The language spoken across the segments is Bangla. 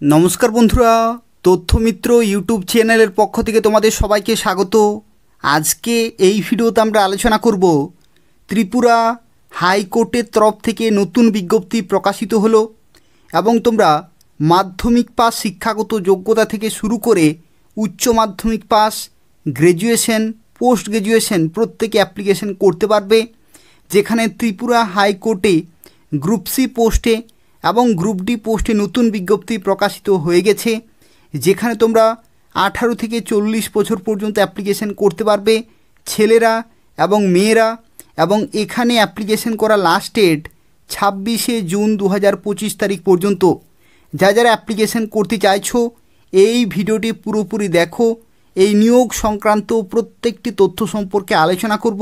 নমস্কার বন্ধুরা, তথ্যমিত্র ইউটিউব চ্যানেলের পক্ষ থেকে তোমাদের সবাইকে স্বাগত। আজকে এই ভিডিওতে আমরা আলোচনা করব ত্রিপুরা হাইকোর্টের তরফ থেকে নতুন বিজ্ঞপ্তি প্রকাশিত হলো এবং তোমরা মাধ্যমিক পাস শিক্ষাগত যোগ্যতা থেকে শুরু করে উচ্চ মাধ্যমিক পাস, গ্র্যাজুয়েশন, পোস্ট গ্র্যাজুয়েশন প্রত্যেকে অ্যাপ্লিকেশন করতে পারবে। যেখানে ত্রিপুরা হাইকোর্টে গ্রুপ সি পোস্টে এবং গ্রুপ ডি পোস্টে নতুন বিজ্ঞপ্তি প্রকাশিত হয়ে গেছে, যেখানে তোমরা 18 থেকে 40 বছর পর্যন্ত অ্যাপ্লিকেশন করতে পারবে ছেলেরা এবং মেয়েরা। এবং এখানে অ্যাপ্লিকেশন করা লাস্ট ডেট 26শে জুন 2025 তারিখ পর্যন্ত। যারা অ্যাপ্লিকেশন করতে চাইছো এই ভিডিওটি পুরোপুরি দেখো। এই নিয়োগ সংক্রান্ত প্রত্যেকটি তথ্য সম্পর্কে আলোচনা করব,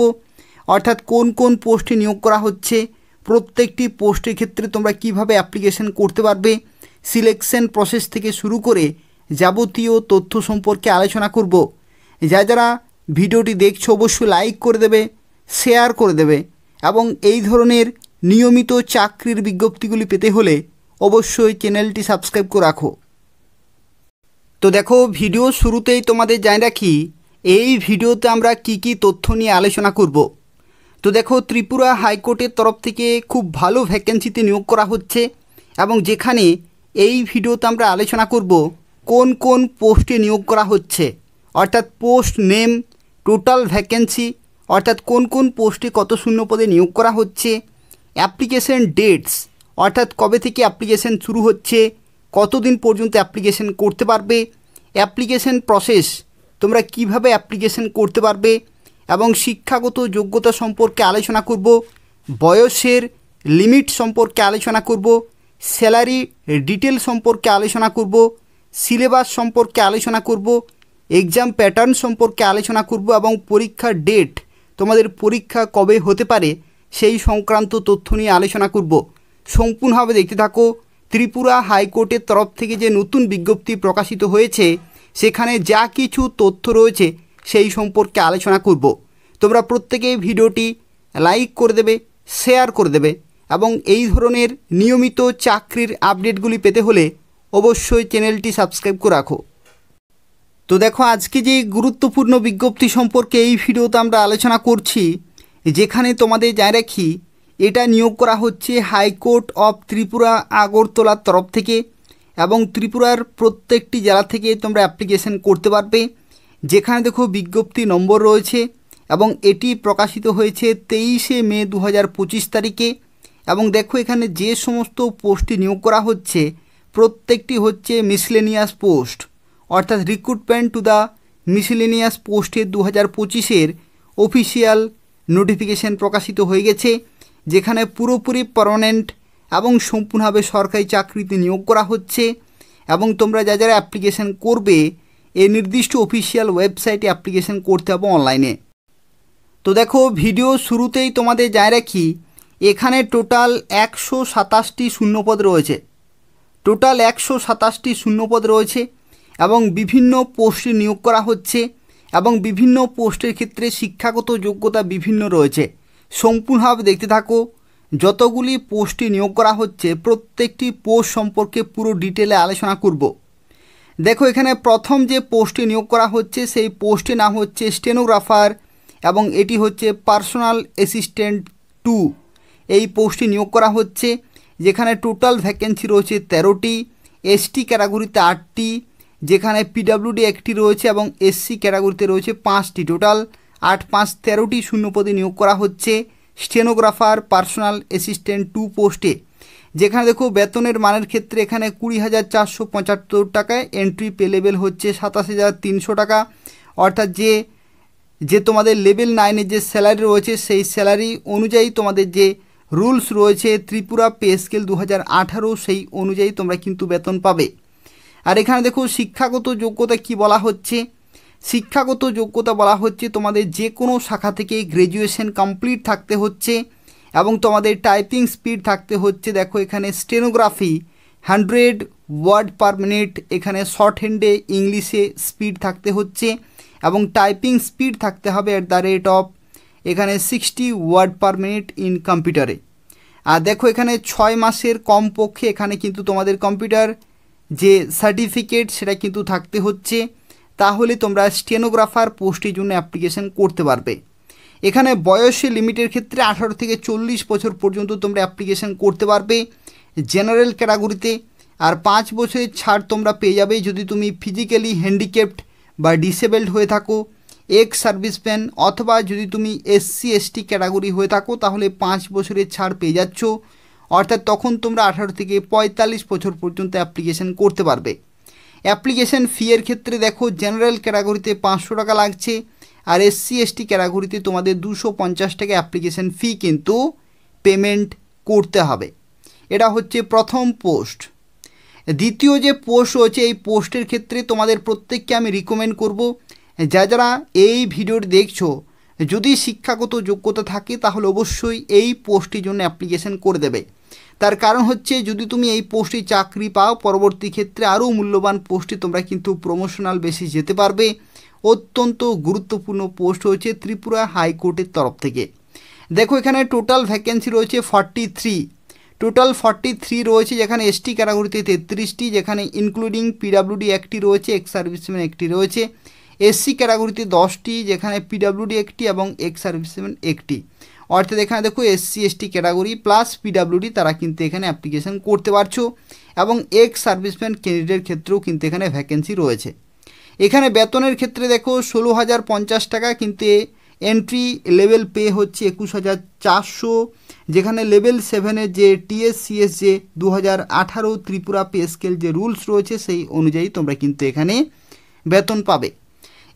অর্থাৎ কোন কোন পোস্টে নিয়োগ করা হচ্ছে, প্রত্যেকটি পোস্টের ক্ষেত্রে তোমরা কিভাবে অ্যাপ্লিকেশন করতে পারবে, সিলেকশন প্রসেস থেকে শুরু করে যাবতীয় তথ্য সম্পর্কে আলোচনা করব। যারা ভিডিওটি দেখছো অবশ্যই লাইক করে দেবে, শেয়ার করে দেবে এবং এই ধরনের নিয়মিত চাকরির বিজ্ঞপ্তিগুলি পেতে হলে অবশ্যই চ্যানেলটি সাবস্ক্রাইব করে রাখো। তো দেখো, ভিডিও শুরুতেই তোমাদের জানিয়ে রাখি এই ভিডিওতে আমরা কি তথ্য নিয়ে আলোচনা করব। তো দেখো, ত্রিপুরা হাইকোর্টের তরফ থেকে খুব ভালো ভ্যাকেন্সিতে নিয়োগ করা হচ্ছে এবং যেখানে এই ভিডিওতে আমরা আলোচনা করব কোন কোন পোস্টে নিয়োগ করা হচ্ছে, অর্থাৎ পোস্ট নেম, টোটাল ভ্যাকেন্সি, অর্থাৎ কোন কোন পোস্টে কত শূন্য পদে নিয়োগ করা হচ্ছে, অ্যাপ্লিকেশন ডেটস, অর্থাৎ কবে থেকে অ্যাপ্লিকেশন শুরু হচ্ছে, কতদিন পর্যন্ত অ্যাপ্লিকেশন করতে পারবে, অ্যাপ্লিকেশন প্রসেস, তোমরা কিভাবে অ্যাপ্লিকেশন করতে পারবে এবং শিক্ষাগত যোগ্যতা সম্পর্কে আলোচনা করব, বয়সের লিমিট সম্পর্কে আলোচনা করব, স্যালারি ডিটেল সম্পর্কে আলোচনা করব, সিলেবাস সম্পর্কে আলোচনা করব, এক্সাম প্যাটার্ন সম্পর্কে আলোচনা করব এবং পরীক্ষার ডেট, তোমাদের পরীক্ষা কবে হতে পারে সেই সংক্রান্ত তথ্য নিয়ে আলোচনা করব। সম্পূর্ণভাবে দেখতে থাকো। ত্রিপুরা হাইকোর্টের তরফ থেকে যে নতুন বিজ্ঞপ্তি প্রকাশিত হয়েছে সেখানে যা কিছু তথ্য রয়েছে সেই সম্পর্কে আলোচনা করব। তোমরা প্রত্যেকেই ভিডিওটি লাইক করে দেবে, শেয়ার করে দেবে এবং এই ধরনের নিয়মিত চাকরির আপডেটগুলি পেতে হলে অবশ্যই চ্যানেলটি সাবস্ক্রাইব করে রাখো। তো দেখো, আজকে যে গুরুত্বপূর্ণ বিজ্ঞপ্তি সম্পর্কে এই ভিডিওতে আমরা আলোচনা করছি, যেখানে তোমাদের জানিয়ে রাখি এটা নিয়োগ করা হচ্ছে হাইকোর্ট অফ ত্রিপুরা আগরতলার তরফ থেকে এবং ত্রিপুরার প্রত্যেকটি জেলা থেকে তোমরা অ্যাপ্লিকেশন করতে পারবে। যেখানে দেখো বিজ্ঞপ্তি নম্বর রয়েছে এবং এটি প্রকাশিত হয়েছে 23শে মে 2025 তারিখে। এবং দেখো এখানে যে সমস্ত পোস্টে নিয়োগ করা হচ্ছে প্রত্যেকটি হচ্ছে মিসলেনিয়াস পোস্ট, অর্থাৎ রিক্রুটমেন্ট টু দ্য মিসলেনিয়াস পোস্টে 2025-এর অফিসিয়াল নোটিফিকেশন প্রকাশিত হয়ে গেছে, যেখানে পুরোপুরি পার্মানেন্ট এবং সম্পূর্ণভাবে সরকারি চাকরিতে নিয়োগ করা হচ্ছে। এবং তোমরা যারা অ্যাপ্লিকেশন করবে এই নির্দিষ্ট অফিসিয়াল ওয়েবসাইটে অ্যাপ্লিকেশন করতে হবে অনলাইনে। তো দেখো, ভিডিও শুরুতেই তোমাদের জানিয়ে রাখি এখানে টোটাল 127টি শূন্যপদ রয়েছে, টোটাল 127টি শূন্যপদ রয়েছে এবং বিভিন্ন পোস্টে নিয়োগ করা হচ্ছে এবং বিভিন্ন পোস্টের ক্ষেত্রে শিক্ষাগত যোগ্যতা বিভিন্ন রয়েছে। সম্পূর্ণভাবে দেখতে থাকো। যতগুলি পোস্টে নিয়োগ করা হচ্ছে প্রত্যেকটি পোস্ট সম্পর্কে পুরো ডিটেলে আলোচনা করব। দেখো, এখানে প্রথম যে পোস্টে নিয়োগ করা হচ্ছে সেই পোস্টের নাম হচ্ছে স্টেনোগ্রাফার এবং এটি হচ্ছে পার্সোনাল অ্যাসিস্ট্যান্ট 2। এই পোস্টে নিয়োগ করা হচ্ছে, যেখানে টোটাল ভ্যাকেন্সি রয়েছে 13টি, এসটি ক্যাটাগরিতে 8টি, যেখানে পিডাব্লিউডি 1টি রয়েছে এবং এসসি ক্যাটাগরিতে রয়েছে 5টি। টোটাল 8, 5, 13টি শূন্যপদে নিয়োগ করা হচ্ছে স্টেনোগ্রাফার পার্সোনাল অ্যাসিস্ট্যান্ট 2 পোস্টে। যেখানে দেখো বেতনের মানের ক্ষেত্রে এখানে 20,475 টাকায়, এন্ট্রি পে লেভেল হচ্ছে 27,300 টাকা, অর্থাৎ যে তোমাদের লেভেল 9-এর যে স্যালারি রয়েছে সেই স্যালারি অনুযায়ী তোমাদের যে রুলস রয়েছে ত্রিপুরা পে স্কেল 2018 সেই অনুযায়ী তোমরা কিন্তু বেতন পাবে। আর এখানে দেখো শিক্ষাগত যোগ্যতা কি বলা হচ্ছে। শিক্ষাগত যোগ্যতা বলা হচ্ছে তোমাদের যে কোনো শাখা থেকে গ্র্যাজুয়েশন কমপ্লিট থাকতে হচ্ছে এবং তোমাদের টাইপিং স্পিড থাকতে হচ্ছে। দেখো এখানে স্টেনোগ্রাফি 100 ওয়ার্ড পার মিনিট, এখানে শর্ট হ্যান্ডে ইংলিশে স্পিড থাকতে হচ্ছে এবং টাইপিং স্পিড থাকতে হবে এখানে 60 ওয়ার্ড পার মিনিট ইন কম্পিউটারে। আর দেখো এখানে 6 মাসের কমপক্ষে এখানে কিন্তু তোমাদের কম্পিউটার যে সার্টিফিকেট সেটা কিন্তু থাকতে হচ্ছে, তাহলে তোমরা স্টেনোগ্রাফার পোস্টের জন্য অ্যাপ্লিকেশন করতে পারবে। এখানে বয়সের লিমিটের ক্ষেত্রে 18 থেকে 40 বছর পর্যন্ত তোমরা অ্যাপ্লিকেশন করতে পারবে জেনারেল ক্যাটাগরিতে। আর 5 বছরের ছাড় তোমরা পেয়ে যাবে যদি তুমি ফিজিক্যালি হ্যান্ডিক্যাপড বা ডিসেবলড হয়ে থাকো, এক্স সার্ভিসম্যান, অথবা যদি তুমি SC/ST ক্যাটাগরি হয়ে থাকো তাহলে 5 বছরের ছাড় পেয়ে যাচ্ছ। অর্থাৎ তখন তোমরা 18 থেকে 45 বছর পর্যন্ত অ্যাপ্লিকেশন করতে পারবে। অ্যাপ্লিকেশন ফি এর ক্ষেত্রে দেখো জেনারেল ক্যাটাগরিতে 500 টাকা লাগছে, আর SC/ST ক্যাটাগরিতে তোমাদের 250 টাকা অ্যাপ্লিকেশন ফি কিন্তু পেমেন্ট করতে হবে। এটা হচ্ছে প্রথম পোস্ট। দ্বিতীয় যে পোস্ট রয়েছে এই পোস্টের ক্ষেত্রে তোমাদের প্রত্যেককে আমি রিকমেন্ড করব, যারা এই ভিডিওটি দেখছো যদি শিক্ষাগত যোগ্যতা থাকে তাহলে অবশ্যই এই পোস্টের জন্য অ্যাপ্লিকেশন করে দেবে। তার কারণ হচ্ছে যদি তুমি এই পোস্টে চাকরি পাও পরবর্তী ক্ষেত্রে আরও মূল্যবান পোস্টে তোমরা কিন্তু প্রমোশনাল বেসিস যেতে পারবে। অত্যন্ত গুরুত্বপূর্ণ পোস্ট হয়েছে ত্রিপুরা হাইকোর্টের তরফ থেকে। দেখো এখানে টোটাল ভ্যাকেন্সি রয়েছে 43, টোটাল 43 রয়েছে, যেখানে ST ক্যাটাগরিতে 33টি, যেখানে ইনক্লুডিং PWD 1টি রয়েছে, এক্স সার্ভিসম্যান 1টি রয়েছে, SC ক্যাটাগরিতে 10টি, যেখানে PWD 1টি এবং এক্স সার্ভিসম্যান 1টি। অর্থাৎ এখানে দেখো SC/ST ক্যাটাগরি প্লাস PWD তারা কিন্তু এখানে অ্যাপ্লিকেশন করতে পারছো, এবং এক্স সার্ভিসম্যান ক্যান্ডিডেটের ক্ষেত্রেও কিন্তু এখানে ভ্যাকেন্সি রয়েছে। এখানে বেতনের ক্ষেত্রে দেখো 16,050 টাকা, কিন্তু এন্ট্রি লেভেল পে হচ্ছে 21,400, যেখানে লেভেল 7-এর যে TSCS যে 2018 ত্রিপুরা পে স্কেল যে রুলস রয়েছে সেই অনুযায়ী তোমরা কিন্তু এখানে বেতন পাবে।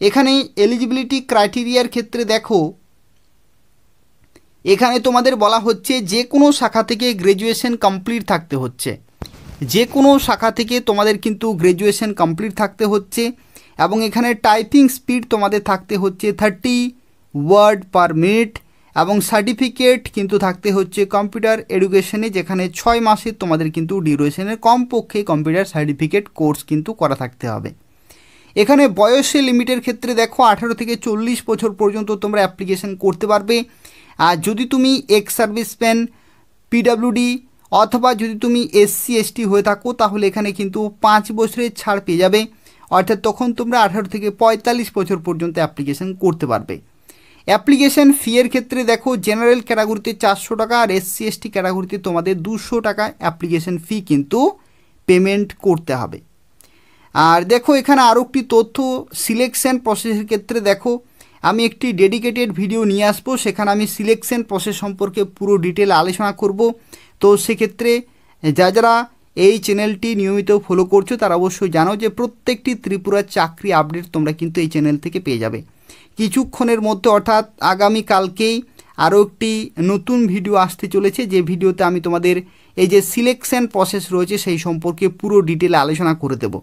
এখানে এলিজিবিলিটি ক্রাইটেরিয়ার ক্ষেত্রে দেখো এখানে তোমাদের বলা হচ্ছে যে কোনো শাখা থেকে গ্র্যাজুয়েশন কমপ্লিট থাকতে হচ্ছে, যে কোনো শাখা থেকে তোমাদের কিন্তু গ্র্যাজুয়েশন কমপ্লিট থাকতে হচ্ছে, এবং এখানে টাইপিং স্পিড তোমাদের থাকতে হচ্ছে 30 ওয়ার্ড পার মিনিট, এবং সার্টিফিকেট কিন্তু থাকতে হচ্ছে কম্পিউটার এডুকেশনে, যেখানে 6 মাসে তোমাদের কিন্তু ডিউরেশনের কমপক্ষে কম্পিউটার সার্টিফিকেট কোর্স কিন্তু করা থাকতে হবে। এখানে বয়সের লিমিটের ক্ষেত্রে দেখো 18 থেকে 40 বছর পর্যন্ত তোমরা অ্যাপ্লিকেশন করতে পারবে। আর যদি তুমি এক্স সার্ভিসম্যান, PWD অথবা যদি তুমি SC/ST হয়ে থাকো তাহলে এখানে কিন্তু 5 বছরের ছাড় পেয়ে যাবে। অর্থাৎ তখন তোমরা 18 থেকে 45 বছর পর্যন্ত অ্যাপ্লিকেশন করতে পারবে। অ্যাপ্লিকেশন ফি এর ক্ষেত্রে দেখো জেনারেল ক্যাটাগরিতে 400 টাকা, আর SC/ST ক্যাটাগরিতে তোমাদের 200 টাকা অ্যাপ্লিকেশন ফি কিন্তু পেমেন্ট করতে হবে। আর দেখো এখানে আরও একটি তথ্য, সিলেকশন প্রসেসের ক্ষেত্রে দেখো আমি একটি ডেডিকেটেড ভিডিও নিয়ে আসবো, সেখানে আমি সিলেকশন প্রসেস সম্পর্কে পুরো ডিটেল আলোচনা করব। তো সেক্ষেত্রে যারা এই চ্যানেলটি নিয়মিত ফলো করছো তারা অবশ্যই জানো যে প্রত্যেকটি ত্রিপুরার চাকরি আপডেট তোমরা কিন্তু এই চ্যানেল থেকে পেয়ে যাবে। কিছুক্ষণের মধ্যে অর্থাৎ আগামীকালকেই আরও একটি নতুন ভিডিও আসতে চলেছে, যে ভিডিওতে আমি তোমাদের এই যে সিলেকশন প্রসেস রয়েছে সেই সম্পর্কে পুরো ডিটেলে আলোচনা করে দেব।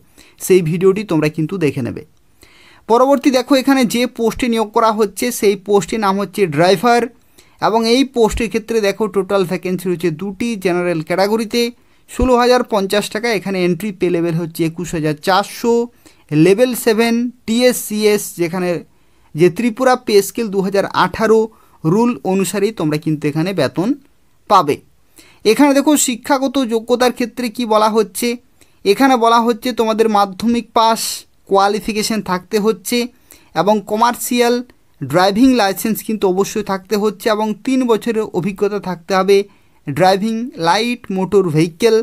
সেই ভিডিওটি তোমরা কিন্তু দেখে নেবে। পরবর্তী দেখো এখানে যে পোস্টে নিয়োগ করা হচ্ছে সেই পোস্টের নাম হচ্ছে ড্রাইভার, এবং এই পোস্টের ক্ষেত্রে দেখো টোটাল ভ্যাকেন্সি রয়েছে 2টি, জেনারেল ক্যাটাগরিতে 16,050 টাকা, এখানে এন্ট্রি পে লেভেল হচ্ছে 21,400, লেভেল 7 TSCS যেখানে যে ত্রিপুরা পে স্কেল 2018 রুল অনুসারেই তোমরা কিন্তু এখানে বেতন পাবে। এখানে দেখো শিক্ষাগত যোগ্যতার ক্ষেত্রে কি বলা হচ্ছে, এখানে বলা হচ্ছে তোমাদের মাধ্যমিক পাস কোয়ালিফিকেশান থাকতে হচ্ছে, এবং কমার্শিয়াল ড্রাইভিং লাইসেন্স কিন্তু অবশ্যই থাকতে হচ্ছে, এবং 3 বছরের অভিজ্ঞতা থাকতে হবে ড্রাইভিং লাইট মোটর ভেহিকেল,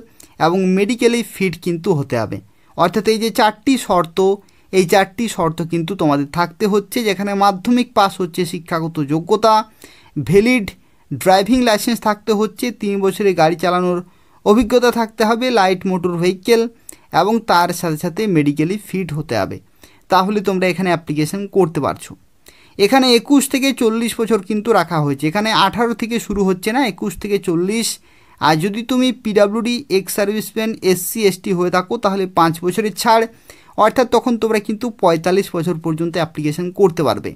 এবং মেডিকেলি ফিট কিন্তু হতে হবে। অর্থাৎ এই যে 4টি শর্ত, এই 4টি শর্ত কিন্তু তোমাদের থাকতে হচ্ছে, যেখানে মাধ্যমিক পাস হচ্ছে শিক্ষাগত যোগ্যতা, ভ্যালিড ড্রাইভিং লাইসেন্স থাকতে হচ্ছে, 3 বছরের গাড়ি চালানোর অভিজ্ঞতা থাকতে হবে লাইট মোটর ভেহিকেল, এবং তার সাথে সাথে মেডিকেলি ফিট হতে হবে, তাহলে তোমরা এখানে অ্যাপ্লিকেশন করতে পারছো। এখানে 21 থেকে 40 বছর কিন্তু রাখা হয়েছে, এখানে 18 থেকে শুরু হচ্ছে না, 21 থেকে 40। আর যদি তুমি PWD এক্স সার্ভিসম্যান SC/ST হয়ে থাকো তাহলে 5 বছরের ছাড়, অর্থাৎ তখন তোমরা কিন্তু 45 বছর পর্যন্ত অ্যাপ্লিকেশন করতে পারবে।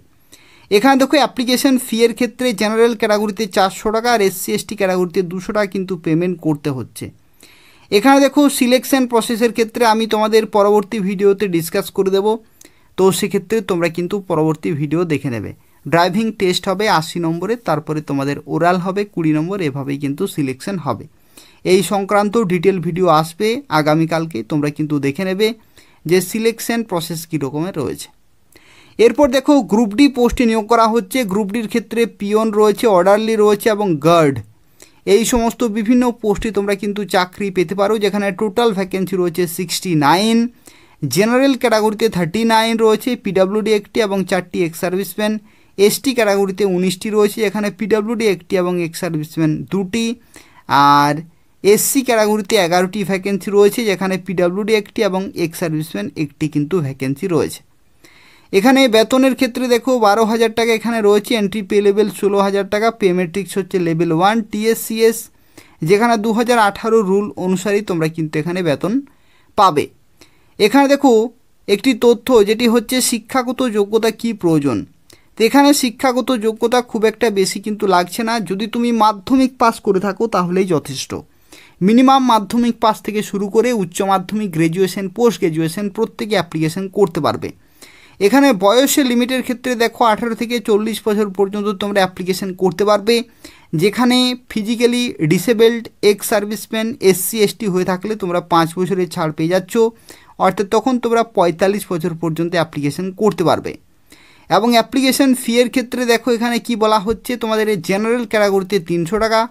এখানে দেখো অ্যাপ্লিকেশন ফি এর ক্ষেত্রে জেনারেল ক্যাটাগরিতে 400 টাকা, আর SC/ST ক্যাটাগরিতে 200 টাকা কিন্তু পেমেন্ট করতে হচ্ছে। এখানে দেখো সিলেকশন প্রসেসের ক্ষেত্রে আমি তোমাদের পরবর্তী ভিডিওতে ডিসকাস করে দেব, তো সেক্ষেত্রে তোমরা কিন্তু পরবর্তী ভিডিও দেখে নেবে। ড্রাইভিং টেস্ট হবে 80 নম্বরের, তারপরে তোমাদের ওরাল হবে 20 নম্বর, এভাবেই কিন্তু সিলেকশন হবে। এই সংক্রান্ত ডিটেল ভিডিও আসবে আগামীকালকে, তোমরা কিন্তু দেখে নেবে যে সিলেকশন প্রসেস কী রকমের রয়েছে। এরপর দেখো গ্রুপ ডি পোস্টে নিয়োগ করা হচ্ছে। গ্রুপ ডির ক্ষেত্রে পিয়ন রয়েছে, অর্ডারলি রয়েছে এবং গার্ড, এই সমস্ত বিভিন্ন পোস্টে তোমরা কিন্তু চাকরি পেতে পারো, যেখানে টোটাল ভ্যাকেন্সি রয়েছে 69। জেনারেল ক্যাটাগরিতে 39 রয়েছে, পিডাব্লিউডি একটি এবং 4টি এক্স সার্ভিসম্যান। এসটি ক্যাটাগরিতে 19টি রয়েছে, এখানে পিডাব্লিউডি একটি এবং এক্স সার্ভিসম্যান 2টি। আর এসসি ক্যাটাগরিতে 11টি ভ্যাকেন্সি রয়েছে, যেখানে পিডাব্লিউডি একটি এবং এক্স সার্ভিসম্যান একটি কিন্তু ভ্যাকেন্সি রয়েছে। এখানে বেতনের ক্ষেত্রে দেখো 12,000 টাকা এখানে রয়েছে, এন্ট্রি পে লেভেল 16,000 টাকা, পে ম্যাট্রিক্স হচ্ছে লেভেল 1 টিএসসিএস, যেখানে 2018 রুল অনুসারেই তোমরা কিন্তু এখানে বেতন পাবে। এখানে দেখো একটি তথ্য যেটি হচ্ছে শিক্ষাগত যোগ্যতা কি প্রয়োজন। তো এখানে শিক্ষাগত যোগ্যতা খুব একটা বেশি কিন্তু লাগছে না, যদি তুমি মাধ্যমিক পাস করে থাকো তাহলেই যথেষ্ট। মিনিমাম মাধ্যমিক পাস থেকে শুরু করে উচ্চ মাধ্যমিক, গ্র্যাজুয়েশন, পোস্ট গ্র্যাজুয়েশন প্রত্যেকে অ্যাপ্লিকেশন করতে পারবে। এখানে বয়সের লিমিটের ক্ষেত্রে দেখো 18 থেকে 40 বছর পর্যন্ত তোমরা অ্যাপ্লিকেশন করতে পারবে, যেখানে physically disabled ex serviceman SC ST হয়ে থাকলে তোমরা 5 বছরের ছাড় পেয়ে যাচ্ছ, অর্থাৎ তখন তোমরা 45 বছর পর্যন্ত অ্যাপ্লিকেশন করতে পারবে। এবং অ্যাপ্লিকেশন ফি এর ক্ষেত্রে দেখো এখানে কি বলা হচ্ছে, তোমাদের জেনারেল ক্যাটাগরিতে 300 টাকা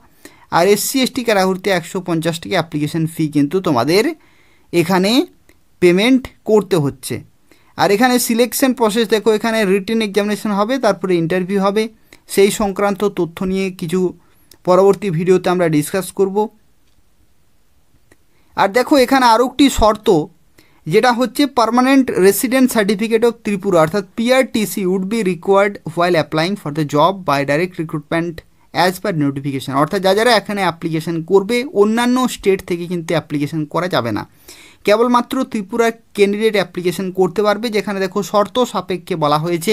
আর এসসি এসটি ক্যাটাগরিতে 150 টাকা অ্যাপ্লিকেশন ফি কিন্তু তোমাদের এখানে পেমেন্ট করতে হচ্ছে। আর এখানে সিলেকশন প্রসেস দেখো, এখানে রিটেন এক্সামিনেশন হবে, তারপরে ইন্টারভিউ হবে। সেই সংক্রান্ত তথ্য নিয়ে কিছু পরবর্তী ভিডিওতে আমরা ডিসকাস করব। আর দেখো এখানে আরও একটি শর্ত, যেটা হচ্ছে permanent resident certificate of Tripura অর্থাৎ PRTC would be required while applying for the job by direct recruitment as per notification, অর্থাৎ যারা এখানে অ্যাপ্লিকেশন করবে অন্যান্য স্টেট থেকে কিন্তু অ্যাপ্লিকেশন করা যাবে না, কেবলমাত্র ত্রিপুরা ক্যান্ডিডেট অ্যাপ্লিকেশন করতে পারবে। যেখানে দেখো শর্ত সাপেক্ষে বলা হয়েছে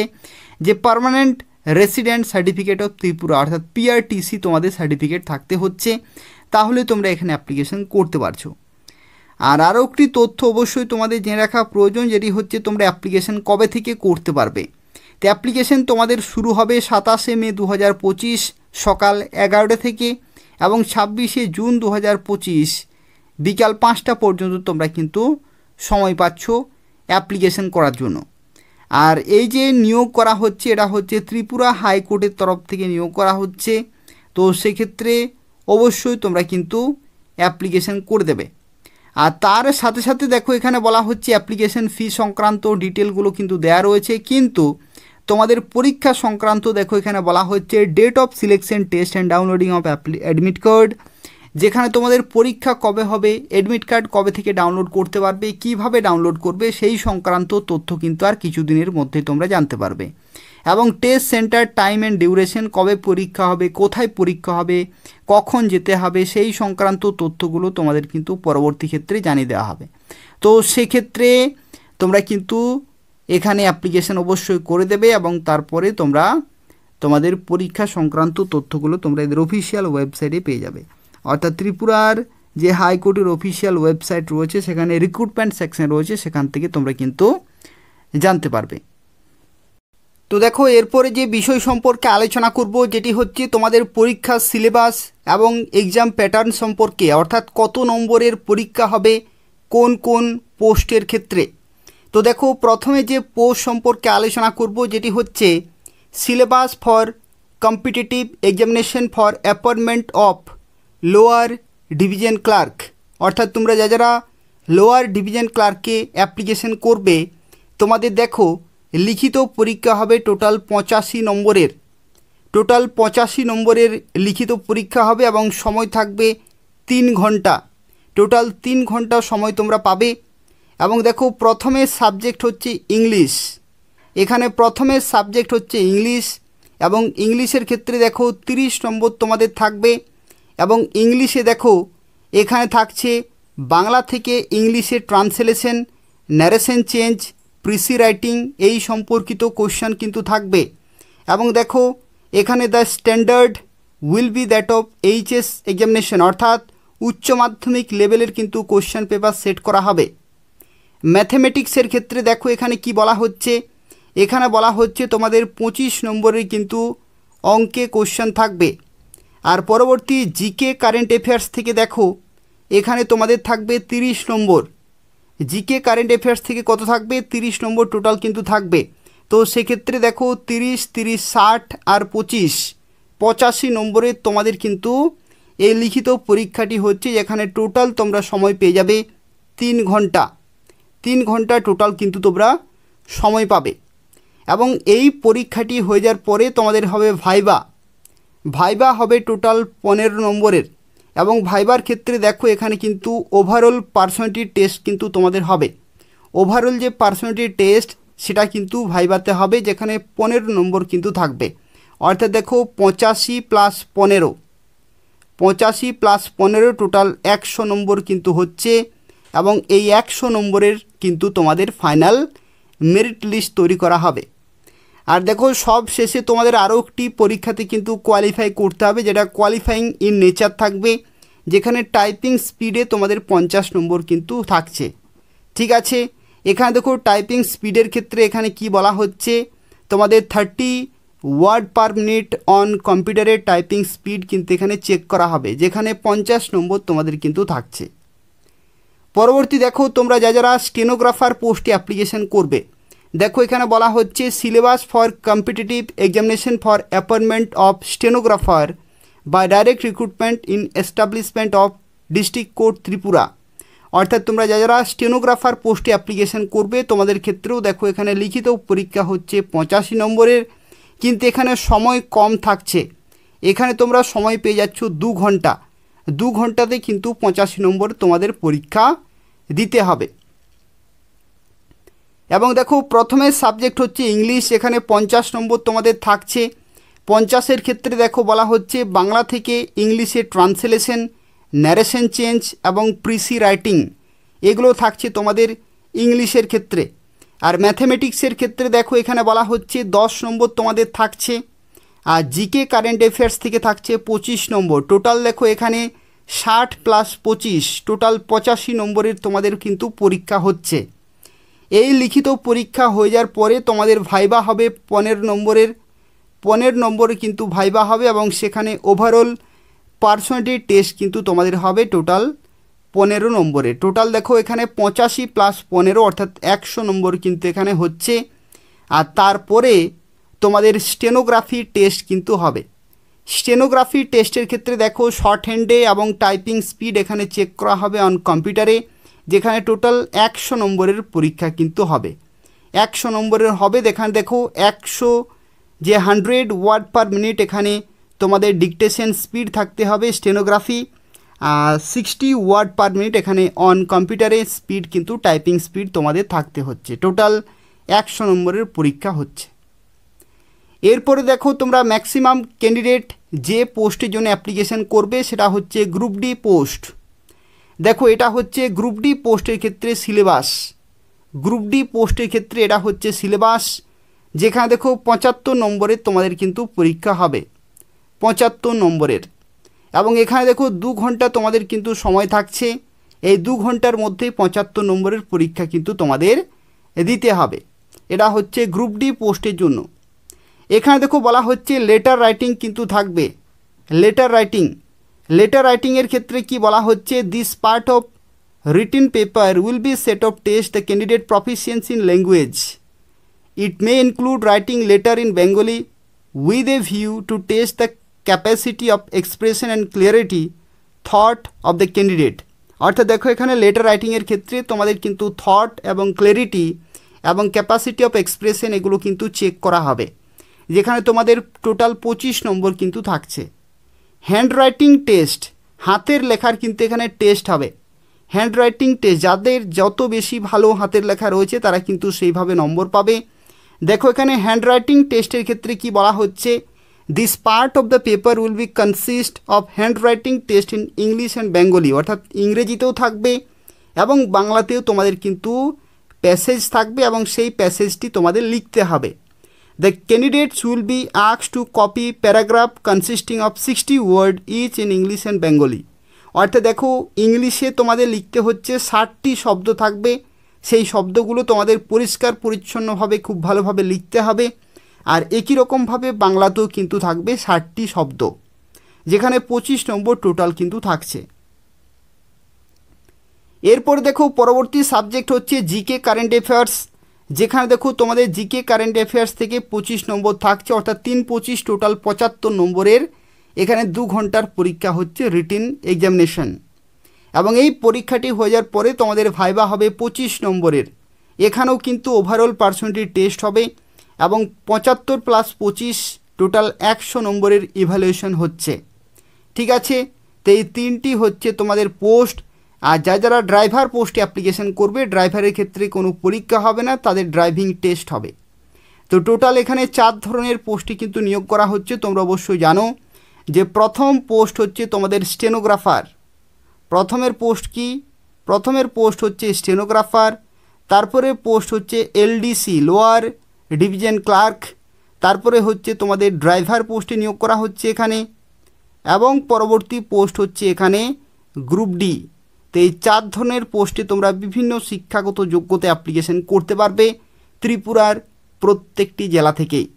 যে permanent resident certificate of Tripura অর্থাৎ পিআরটিসি তোমাদের সার্টিফিকেট থাকতে হচ্ছে, তাহলে তোমরা এখানে অ্যাপ্লিকেশন করতে পারছো। আর আরও একটি তথ্য অবশ্যই তোমাদের জেনে রাখা প্রয়োজন, যেটি হচ্ছে তোমরা অ্যাপ্লিকেশন কবে থেকে করতে পারবে। তো অ্যাপ্লিকেশন তোমাদের শুরু হবে 27শে মে 2025 সকাল 11টা থেকে এবং 26শে জুন 2025 বিকাল 5টা পর্যন্ত তোমরা কিন্তু সময় পাচ্ছ অ্যাপ্লিকেশন করার জন্য। আর এই যে নিয়োগ করা হচ্ছে, এটা হচ্ছে ত্রিপুরা হাইকোর্টের তরফ থেকে নিয়োগ করা হচ্ছে। তো সেক্ষেত্রে অবশ্যই তোমরা কিন্তু অ্যাপ্লিকেশন করে দেবে। আর তার সাথে সাথে দেখো এখানে বলা হচ্ছে অ্যাপ্লিকেশন ফি সংক্রান্ত ডিটেলগুলো কিন্তু দেয়া রয়েছে, কিন্তু তোমাদের পরীক্ষা সংক্রান্ত দেখো এখানে বলা হচ্ছে date of selection test and downloading of admit card, যেখানে তোমাদের পরীক্ষা কবে হবে, অ্যাডমিট কার্ড কবে থেকে ডাউনলোড করতে পারবে, কিভাবে ডাউনলোড করবে, সেই সংক্রান্ত তথ্য কিন্তু আর কিছুদিনের মধ্যে তোমরা জানতে পারবে। এবং test centre time and duration, কবে পরীক্ষা হবে, কোথায় পরীক্ষা হবে, কখন যেতে হবে, সেই সংক্রান্ত তথ্যগুলো তোমাদের কিন্তু পরবর্তী ক্ষেত্রে জানিয়ে দেওয়া হবে। তো সেক্ষেত্রে তোমরা কিন্তু এখানে অ্যাপ্লিকেশন অবশ্যই করে দেবে এবং তারপরে তোমরা তোমাদের পরীক্ষা সংক্রান্ত তথ্যগুলো তোমরা এদের অফিসিয়াল ওয়েবসাইটে পেয়ে যাবে। অর্থাৎ ত্রিপুরার যে হাইকোর্টের অফিসিয়াল ওয়েবসাইট রয়েছে, সেখানে রিক্রুটমেন্ট সেকশন রয়েছে, সেখান থেকে তোমরা কিন্তু জানতে পারবে। তো দেখো এরপরে যে বিষয় সম্পর্কে আলোচনা করব, যেটি হচ্ছে তোমাদের পরীক্ষার সিলেবাস এবং এক্সাম প্যাটার্ন সম্পর্কে, অর্থাৎ কত নম্বরের পরীক্ষা হবে কোন কোন পোস্টের ক্ষেত্রে। তো দেখো প্রথমে যে পোস্ট সম্পর্কে আলোচনা করব, যেটি হচ্ছে syllabus for competitive examination for appointment of lower division clerk, অর্থাৎ তোমরা যারা লোয়ার ডিভিশন ক্লার্কে অ্যাপ্লিকেশন করবে, তোমাদের দেখো লিখিত পরীক্ষা হবে টোটাল 85 নম্বরের, টোটাল 85 নম্বরের লিখিত পরীক্ষা হবে এবং সময় থাকবে 3 ঘন্টা, টোটাল 3 ঘন্টা সময় তোমরা পাবে। এবং দেখো প্রথমে সাবজেক্ট হচ্ছে ইংলিশ, এখানে প্রথমে সাবজেক্ট হচ্ছে ইংলিশ এবং ইংলিশের ক্ষেত্রে দেখো 30 নম্বর তোমাদের থাকবে। এবং ইংলিশে দেখো এখানে থাকছে বাংলা থেকে ইংলিশে ট্রান্সলেশন, ন্যারেশন চেঞ্জ, প্রিসি রাইটিং, এই সম্পর্কিত কোশ্চেন কিন্তু থাকবে। এবং দেখো এখানে the standard will be that of HS examination, অর্থাৎ উচ্চ মাধ্যমিক লেভেলের কিন্তু কোশ্চেন পেপার সেট করা হবে। ম্যাথমেটিক্সের ক্ষেত্রে দেখো এখানে কি বলা হচ্ছে, এখানে বলা হচ্ছে তোমাদের 25 নম্বরের কিন্তু অঙ্কে কোশ্চেন থাকবে। আর পরবর্তী জিকে কারেন্ট অ্যাফেয়ার্স থেকে দেখো এখানে তোমাদের থাকবে 30 নম্বর। জিকে কারেন্ট অ্যাফেয়ার্স থেকে কত থাকবে? 30 নম্বর টোটাল কিন্তু থাকবে। তো সেক্ষেত্রে দেখো 30, 30, 60 আর 25, 85 নম্বরের তোমাদের কিন্তু এই লিখিত পরীক্ষাটি হচ্ছে, যেখানে টোটাল তোমরা সময় পেয়ে যাবে 3 ঘন্টা। 3 ঘন্টা টোটাল কিন্তু তোমরা সময় পাবে। এবং এই পরীক্ষাটি হয়ে যাওয়ার পরে তোমাদের হবে ভাইবা। ভাইবা হবে টোটাল 15 নম্বরের। এবং ভাইবার ক্ষেত্রে দেখো এখানে কিন্তু ওভারঅল পার্সোনালিটি টেস্ট কিন্তু তোমাদের হবে। ওভারঅল যে পার্সোনালিটি টেস্ট সেটা কিন্তু ভাইবাতে হবে, যেখানে 15 নম্বর কিন্তু থাকবে। অর্থাৎ দেখো 85 + 15, 85 + 15 টোটাল 100 নম্বর কিন্তু হচ্ছে। এবং এই 100 নম্বরের কিন্তু তোমাদের ফাইনাল মেরিট লিস্ট তৈরি করা হবে। আর দেখো সব শেষে তোমাদের আরও একটি পরীক্ষাতে কিন্তু কোয়ালিফাই করতে হবে, যেটা কোয়ালিফাইং ইন নেচার থাকবে, যেখানে টাইপিং স্পিডে তোমাদের 50 নম্বর কিন্তু থাকছে। ঠিক আছে, এখানে দেখো টাইপিং স্পিডের ক্ষেত্রে এখানে কি বলা হচ্ছে, তোমাদের 30 ওয়ার্ড পার মিনিট অন কম্পিউটারের টাইপিং স্পিড কিন্তু এখানে চেক করা হবে, যেখানে 50 নম্বর তোমাদের কিন্তু থাকছে। পরবর্তী দেখো তোমরা যারা স্টেনোগ্রাফার পোস্টে অ্যাপ্লিকেশন করবে, দেখো এখানে বলা হচ্ছে syllabus for competitive examination for appointment of stenographer by direct recruitment in establishment of district court Tripura. অর্থাৎ তোমরা যারা স্টেনোগ্রাফার পোস্টে অ্যাপ্লিকেশন করবে তোমাদের ক্ষেত্রেও দেখো এখানে লিখিত পরীক্ষা হচ্ছে 85 নম্বরের, কিন্তু এখানে সময় কম থাকছে। এখানে তোমরা সময় পেয়ে যাচ্ছ 2 ঘন্টা। 2 ঘন্টাতে কিন্তু 85 নম্বর তোমাদের পরীক্ষা দিতে হবে। এবং দেখো প্রথমে সাবজেক্ট হচ্ছে ইংলিশ, এখানে 50 নম্বর তোমাদের থাকছে। 50-এর ক্ষেত্রে দেখো বলা হচ্ছে বাংলা থেকে ইংলিশে ট্রান্সলেশন, ন্যারেশন চেঞ্জ এবং প্রিসি রাইটিং, এগুলো থাকছে তোমাদের ইংলিশের ক্ষেত্রে। আর ম্যাথমেটিক্সের ক্ষেত্রে দেখো এখানে বলা হচ্ছে 10 নম্বর তোমাদের থাকছে। আর জিকে কারেন্ট অ্যাফেয়ার্স থেকে থাকছে 25 নম্বর। টোটাল দেখো এখানে 60 + 25 টোটাল 85 নম্বরের তোমাদের কিন্তু পরীক্ষা হচ্ছে। এই লিখিত পরীক্ষা হয়ে যাওয়ার পরে তোমাদের ভাইবা হবে 15 নম্বরের। 15 নম্বরে কিন্তু ভাইবা হবে, এবং সেখানে ওভারঅল পার্সোনালিটি টেস্ট কিন্তু তোমাদের হবে টোটাল 15 নম্বরে। টোটাল দেখো এখানে 85 + 15 অর্থাৎ 100 নম্বর কিন্তু এখানে হচ্ছে। আর তারপরে তোমাদের স্টেনোগ্রাফি টেস্ট কিন্তু হবে। স্টেনোগ্রাফি টেস্টের ক্ষেত্রে দেখো শর্ট হ্যান্ডে এবং টাইপিং স্পিড এখানে চেক করা হবে অন কম্পিউটারে, যেখানে টোটাল 100 নম্বরের পরীক্ষা কিন্তু হবে। 100 নম্বরের হবে। এখানে দেখো 100 যে 100 ওয়ার্ড পার মিনিট এখানে তোমাদের ডিকটেশন স্পিড থাকতে হবে স্টেনোগ্রাফি, 60 ওয়ার্ড পার মিনিট এখানে অন কম্পিউটারে স্পিড কিন্তু টাইপিং স্পিড তোমাদের থাকতে হচ্ছে। টোটাল 100 নম্বরের পরীক্ষা হচ্ছে। এরপরে দেখো তোমরা ম্যাক্সিমাম ক্যান্ডিডেট যে পোস্টের জন্য অ্যাপ্লিকেশন করবে সেটা হচ্ছে গ্রুপ ডি পোস্ট। দেখো এটা হচ্ছে গ্রুপ ডি পোস্টের ক্ষেত্রে সিলেবাস। গ্রুপ ডি পোস্টের ক্ষেত্রে এটা হচ্ছে সিলেবাস, যেখানে দেখো 75 নম্বরের তোমাদের কিন্তু পরীক্ষা হবে, 75 নম্বরের। এবং এখানে দেখো 2 ঘন্টা তোমাদের কিন্তু সময় থাকছে। এই 2 ঘন্টার মধ্যে 75 নম্বরের পরীক্ষা কিন্তু তোমাদের দিতে হবে। এটা হচ্ছে গ্রুপ ডি পোস্টের জন্য। এখানে দেখো বলা হচ্ছে লেটার রাইটিং কিন্তু থাকবে। লেটার রাইটিংয়ের ক্ষেত্রে কি বলা হচ্ছে, this part of written paper will be set of test the candidate proficiency in language. It May include writing letter in Bengali with a view to test the capacity of expression and clarity thought of the candidate. অর্থাৎ দেখো এখানে লেটার রাইটিংয়ের ক্ষেত্রে তোমাদের কিন্তু থট এবং ক্ল্যারিটি এবং ক্যাপাসিটি অফ এক্সপ্রেশন এগুলো কিন্তু চেক করা হবে, যেখানে তোমাদের টোটাল 25 নম্বর কিন্তু থাকছে। হ্যান্ড রাইটিং টেস্ট, হাতের লেখার কিন্তু এখানে টেস্ট হবে। হ্যান্ড রাইটিং টেস্ট, যাদের যত বেশি ভালো হাতের লেখা রয়েছে তারা কিন্তু সেইভাবে নম্বর পাবে। দেখো এখানে হ্যান্ড রাইটিং টেস্টের ক্ষেত্রে কি বলা হচ্ছে, this part of the paper will be consist of hand writing test in English and Bengali. অর্থাৎ ইংরেজিতেও থাকবে এবং বাংলাতেও তোমাদের কিন্তু প্যাসেজ থাকবে, এবং সেই প্যাসেজটি তোমাদের লিখতে হবে। The candidates will be asked to copy paragraph consisting of 60 words each in English and Bengali. অর্থাৎ দেখো ইংলিশে তোমাদের লিখতে হচ্ছে 60টি শব্দ থাকবে। সেই শব্দগুলো তোমাদের পরিষ্কার পরিচ্ছন্নভাবে খুব ভালোভাবে লিখতে হবে। আর একই রকমভাবে বাংলাতেও কিন্তু থাকবে 60টি শব্দ, যেখানে 25 নম্বর টোটাল কিন্তু থাকছে। এরপর দেখো পরবর্তী সাবজেক্ট হচ্ছে জিকে কারেন্ট অ্যাফেয়ার্স, যেখানে দেখো তোমাদের জিকে কারেন্ট অ্যাফেয়ার্স থেকে 25 নম্বর থাকছে, অর্থাৎ 3-25 টোটাল 75 নম্বরের। এখানে 2 ঘন্টার পরীক্ষা হচ্ছে, রিটিন এক্সামিনেশন, এবং এই পরীক্ষাটি হয়ে যাওয়ার পরে তোমাদের ভাইবা হবে 25 নম্বরের। এখানেও কিন্তু ওভারঅল পার্সোনালিটি টেস্ট হবে এবং 75 + 25 টোটাল 100 নম্বরের ইভ্যালুয়েশন হচ্ছে। ঠিক আছে, তো এই 3টি হচ্ছে তোমাদের পোস্ট। আর যারা ড্রাইভার পোস্টে অ্যাপ্লিকেশন করবে, ড্রাইভারের ক্ষেত্রে কোনো পরীক্ষা হবে না, তাদের ড্রাইভিং টেস্ট হবে। তো টোটাল এখানে 4 ধরনের পোস্টে কিন্তু নিয়োগ করা হচ্ছে। তোমরা অবশ্যই জানো যে প্রথম পোস্ট হচ্ছে তোমাদের স্টেনোগ্রাফার। প্রথমের পোস্ট কি? প্রথমের পোস্ট হচ্ছে স্টেনোগ্রাফার। তারপরে পোস্ট হচ্ছে এলডিসি, লোয়ার ডিভিশন ক্লার্ক। তারপরে হচ্ছে তোমাদের ড্রাইভার পোস্টে নিয়োগ করা হচ্ছে এখানে, এবং পরবর্তী পোস্ট হচ্ছে এখানে গ্রুপ ডি। তো এই 4 ধরনের পোস্টে তোমরা বিভিন্ন শিক্ষাগত যোগ্যতা অ্যাপ্লিকেশন করতে পারবে ত্রিপুরার প্রত্যেকটি জেলা থেকেই।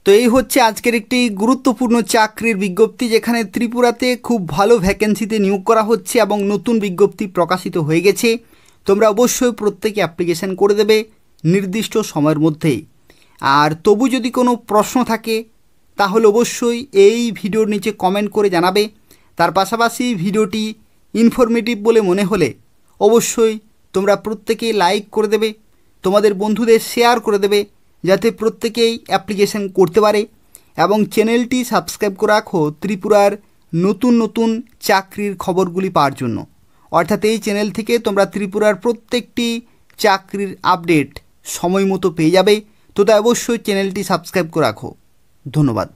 তো এই হচ্ছে আজকের একটি গুরুত্বপূর্ণ চাকরির বিজ্ঞপ্তি, যেখানে ত্রিপুরাতে খুব ভালো ভ্যাকেন্সিতে নিয়োগ করা হচ্ছে এবং নতুন বিজ্ঞপ্তি প্রকাশিত হয়ে গেছে। তোমরা অবশ্যই প্রত্যেকে অ্যাপ্লিকেশন করে দেবে নির্দিষ্ট সময়ের মধ্যেই। আর তবু যদি কোনো প্রশ্ন থাকে তাহলে অবশ্যই এই ভিডিওর নিচে কমেন্ট করে জানাবে। তার পাশাপাশি ভিডিওটি ইনফরমেটিভ বলে মনে হলে অবশ্যই তোমরা প্রত্যেকেই লাইক করে দেবে, তোমাদের বন্ধুদের শেয়ার করে দেবে, যাতে প্রত্যেকেই অ্যাপ্লিকেশন করতে পারে। এবং চ্যানেলটি সাবস্ক্রাইব করে রাখো ত্রিপুরার নতুন নতুন চাকরির খবরগুলি পাওয়ার জন্য। অর্থাৎ এই চ্যানেল থেকে তোমরা ত্রিপুরার প্রত্যেকটি চাকরির আপডেট সময় মতো পেয়ে যাবে। তো তাই অবশ্যই চ্যানেলটি সাবস্ক্রাইব করে রাখো। ধন্যবাদ।